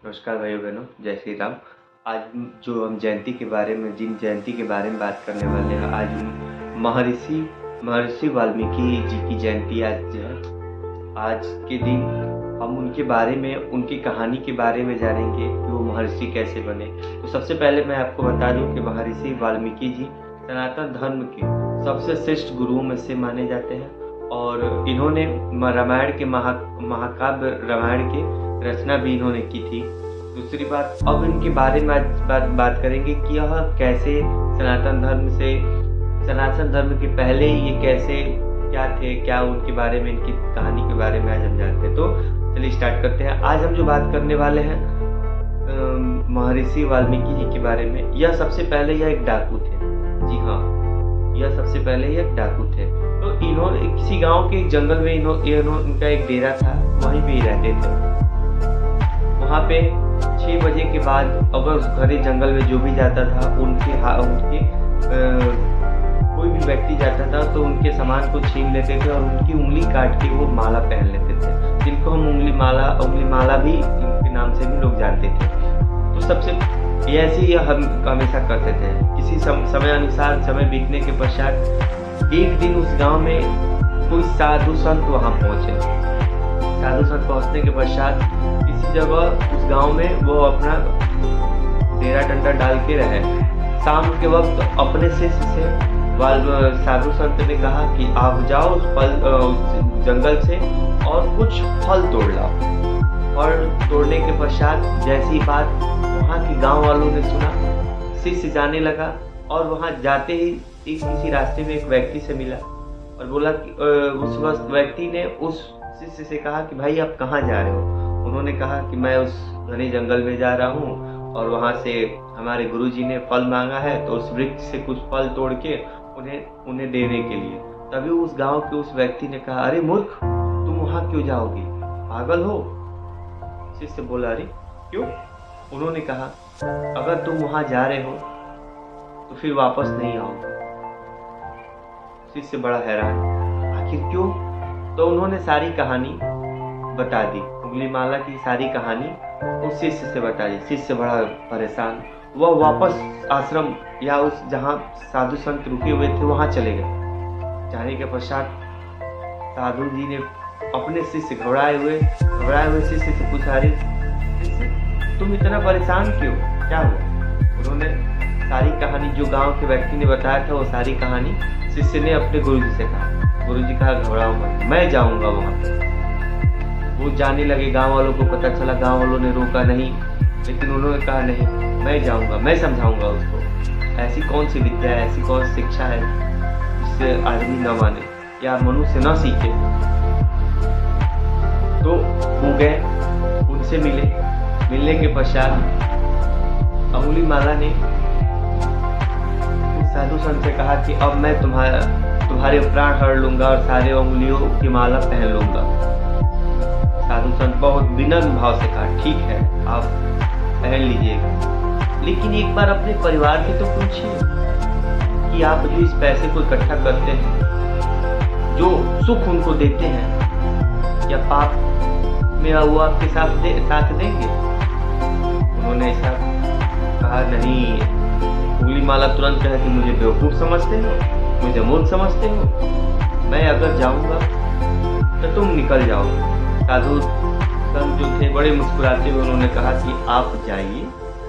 नमस्कार भाइयों बहनों, जय श्री राम। आज जो हम जयंती के बारे में जिन जयंती के बारे में बात करने वाले हैं, आज महर्षि महर्षि वाल्मीकि जी की जयंती आज है। आज के दिन हम उनके बारे में, उनकी कहानी के बारे में जानेंगे कि वो महर्षि कैसे बने। तो सबसे पहले मैं आपको बता दूं कि महर्षि वाल्मीकि जी सनातन धर्म के सबसे श्रेष्ठ गुरुओं में से माने जाते हैं और इन्होंने रामायण के महाकाव्य रामायण के रचना भी इन्होंने की थी। दूसरी बात, अब इनके बारे में आज बात करेंगे कि यह कैसे सनातन धर्म के पहले ये कैसे क्या थे, क्या उनके बारे में, इनकी कहानी के बारे में आज हम जानते हैं। तो चलिए स्टार्ट करते हैं। आज हम जो बात करने वाले हैं महर्षि वाल्मीकि जी के बारे में। यह सबसे पहले यह एक डाकू थे। जी हाँ, यह सबसे पहले यह एक डाकू थे। तो इन्होंने किसी गांव के एक जंगल में इनका एक डेरा था, वहीं पे ही रहते थे। वहाँ पे 6 बजे के बाद अगर घरे जंगल में जो भी जाता था, कोई भी व्यक्ति जाता था तो उनके सामान को छीन लेते थे और उनकी उंगली काट के वो माला पहन लेते थे, जिनको हम उंगली माला भी इनके नाम से भी लोग जानते थे। तो सबसे ऐसे ही हम हमेशा करते थे। किसी समय अनुसार समय बीतने के पश्चात एक दिन उस गांव में कोई साधु संत वहां पहुंचे। साधु संत पहुंचने के पश्चात किसी जगह उस गांव में वो अपना डेरा डंडा डाल के रहे। शाम के वक्त अपने शिष्य से साधु संत ने कहा कि आप जाओ उस जंगल से और कुछ फल तोड़ लाओ। और तोड़ने के पश्चात जैसी बात वहाँ के गांव वालों ने सुना, शिष्य जाने लगा और वहाँ जाते ही किसी रास्ते में एक व्यक्ति से मिला और बोला कि उस व्यक्ति ने उस शिष्य से कहा कि भाई आप कहाँ जा रहे हो। उन्होंने कहा कि मैं उस घने जंगल में जा रहा हूँ और वहाँ से हमारे गुरुजी ने फल मांगा है, तो उस वृक्ष से कुछ फल तोड़ के उन्हें देने के लिए। तभी उस गांव के उस व्यक्ति ने कहा, अरे मूर्ख, तुम वहाँ क्यों जाओगे, पागल हो। शिष्य बोला, अरे क्यों। उन्होंने कहा, अगर तुम वहाँ जा रहे हो तो फिर वापस नहीं आओगे। शिष्य बड़ा हैरान, आखिर क्यों। तो उन्होंने सारी कहानी बता दी, उंगली माला की सारी कहानी उस शिष्य से बता दी। शिष्य बड़ा परेशान, वह वापस आश्रम या उस जहाँ साधु संत रुके हुए थे वहां चले गए। जाने के पश्चात साधु जी ने अपने शिष्य घबराए हुए शिष्य से पूछा, अरे तुम इतना परेशान क्यों, क्या हुआ। उन्होंने सारी कहानी जो गांव के व्यक्ति ने बताया था वो सारी कहानी शिष्य ने अपने गुरुजी से कहा। गुरुजी कहा, घबराओ मत, मैं जाऊंगा वहां पे। वो जाने लगे। गांव वालों को पता चला, गांव वालों ने रोका नहीं, लेकिन उन्होंने कहा नहीं, मैं जाऊंगा, मैं समझाऊंगा उसको। ऐसी कौन सी विद्या है, ऐसी कौन सी शिक्षा है जिससे आदमी न माने या मनुष्य न सीखे। तो वो गए, उनसे मिलने के पश्चात अंगुली माला ने उस साधु संत से कहा कि अब मैं तुम्हारे प्राण हर लूंगा और सारे उंगलियों की माला पहन लूंगा। साधु संत बहुत विनम्र भाव से कहा, ठीक है, आप पहन लीजिएगा, लेकिन एक बार अपने परिवार से तो पूछिए कि आप जो इस पैसे को इकट्ठा करते हैं, जो सुख उनको देते हैं, या पाप में वो आपके साथ देंगे। उन्होंने ऐसा कहा, नहीं। उंगली माला तुरंत कहा कि मुझे बेवकूफ समझते हो, मुझे मूर्ख समझते हो, मैं अगर जाऊंगा तो तुम निकल जाओगे। साधु संत जो थे बड़े मुस्कुराते हुए उन्होंने कहा कि आप जाइए,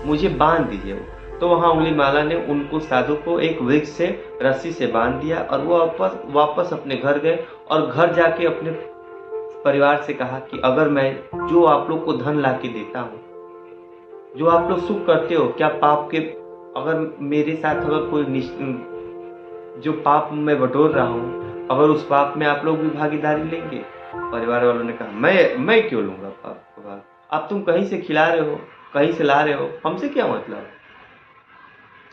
मुझे बांध दीजिए। तो वहां उंगली माला ने उनको साधु को एक वृक्ष से रस्सी से बांध दिया और वो वापस अपने घर गए और घर जाके अपने परिवार से कहा कि अगर मैं जो आप लोग को धन ला के देता हूँ, जो आप लोग सुख करते हो, क्या पाप के, अगर मेरे साथ अगर कोई जो पाप मैं बटोर रहा हूँ, अगर उस पाप में आप लोग भी भागीदारी लेंगे। परिवार वालों ने कहा, मैं क्यों लूंगा पाप का भाग, आप तुम कहीं से खिला रहे हो, कहीं से ला रहे हो, हमसे क्या मतलब।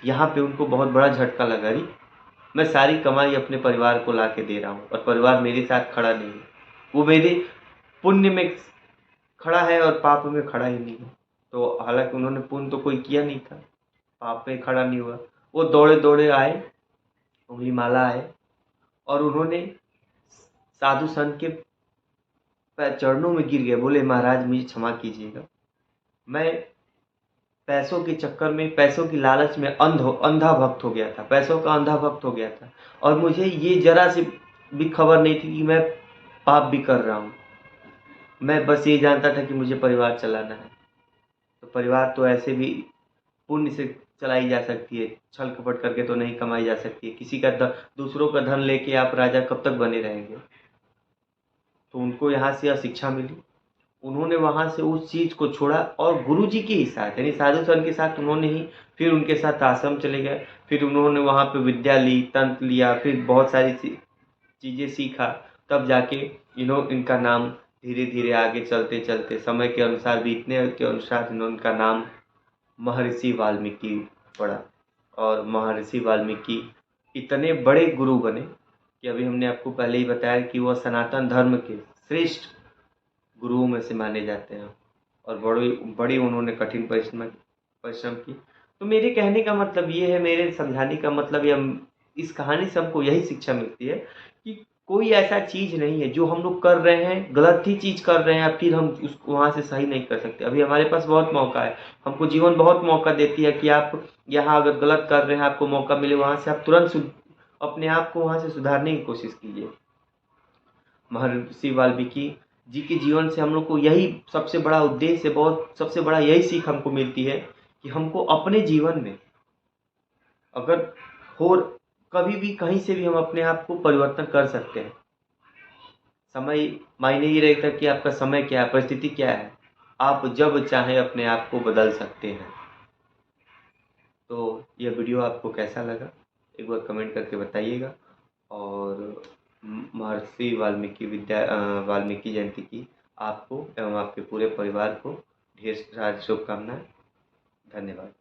यहाँ पे उनको बहुत बड़ा झटका लगा, रही मैं सारी कमाई अपने परिवार को ला के दे रहा हूँ और परिवार मेरे साथ खड़ा नहीं है, वो मेरे पुण्य में खड़ा है और पाप में खड़ा ही नहीं है। तो हालांकि उन्होंने पुण्य तो कोई किया नहीं था, पाप में खड़ा नहीं हुआ। वो दौड़े दौड़े आए, उंगली माला आए और उन्होंने साधु संत के चरणों में गिर गए, बोले महाराज मुझे क्षमा कीजिएगा, मैं पैसों के चक्कर में, पैसों की लालच में अंधा भक्त हो गया था, पैसों का अंधा भक्त हो गया था। और मुझे ये ज़रा सी भी खबर नहीं थी कि मैं पाप भी कर रहा हूँ। मैं बस ये जानता था कि मुझे परिवार चलाना है। तो परिवार तो ऐसे भी पुण्य से चलाई जा सकती है, छल कपट करके तो नहीं कमाई जा सकती है। किसी का दूसरों का धन लेके आप राजा कब तक बने रहेंगे। तो उनको यहाँ से यह शिक्षा मिली। उन्होंने वहाँ से उस चीज़ को छोड़ा और गुरुजी के ही साथ, यानी साधु संत के साथ उन्होंने ही फिर उनके साथ आश्रम चले गए। फिर उन्होंने वहाँ पे विद्या ली, तंत्र लिया, फिर बहुत सारी चीज़ें सीखा। तब जाके इनका नाम धीरे धीरे आगे चलते चलते समय के अनुसार, बीतने के अनुसार इनका नाम महर्षि वाल्मीकि पड़ा। और महर्षि वाल्मीकि इतने बड़े गुरु बने कि अभी हमने आपको पहले ही बताया कि वह सनातन धर्म के श्रेष्ठ गुरुओं में से माने जाते हैं। और बड़ी बड़ी उन्होंने कठिन परिश्रम की। तो मेरे कहने का मतलब ये है, मेरे समझाने का मतलब ये, इस कहानी से हमको यही शिक्षा मिलती है कि कोई ऐसा चीज़ नहीं है जो हम लोग कर रहे हैं, गलत ही चीज़ कर रहे हैं, फिर हम उसको वहाँ से सही नहीं कर सकते। अभी हमारे पास बहुत मौका है, हमको जीवन बहुत मौका देती है कि आप यहाँ अगर गलत कर रहे हैं, आपको मौका मिले, वहाँ से आप तुरंत अपने आप को वहाँ से सुधारने की कोशिश कीजिए। महर्षि वाल्मीकि जी के जीवन से हम लोग को यही सबसे बड़ा उद्देश्य, बहुत सबसे बड़ा यही सीख हमको मिलती है कि हमको अपने जीवन में अगर हो, कभी भी कहीं से भी हम अपने आप को परिवर्तन कर सकते हैं। समय मायने ये रहता है कि आपका समय क्या है, परिस्थिति क्या है, आप जब चाहें अपने आप को बदल सकते हैं। तो यह वीडियो आपको कैसा लगा एक बार कमेंट करके बताइएगा। और महर्षि वाल्मीकि जयंती की आपको एवं आपके पूरे परिवार को ढेर सारी शुभकामनाएं। धन्यवाद।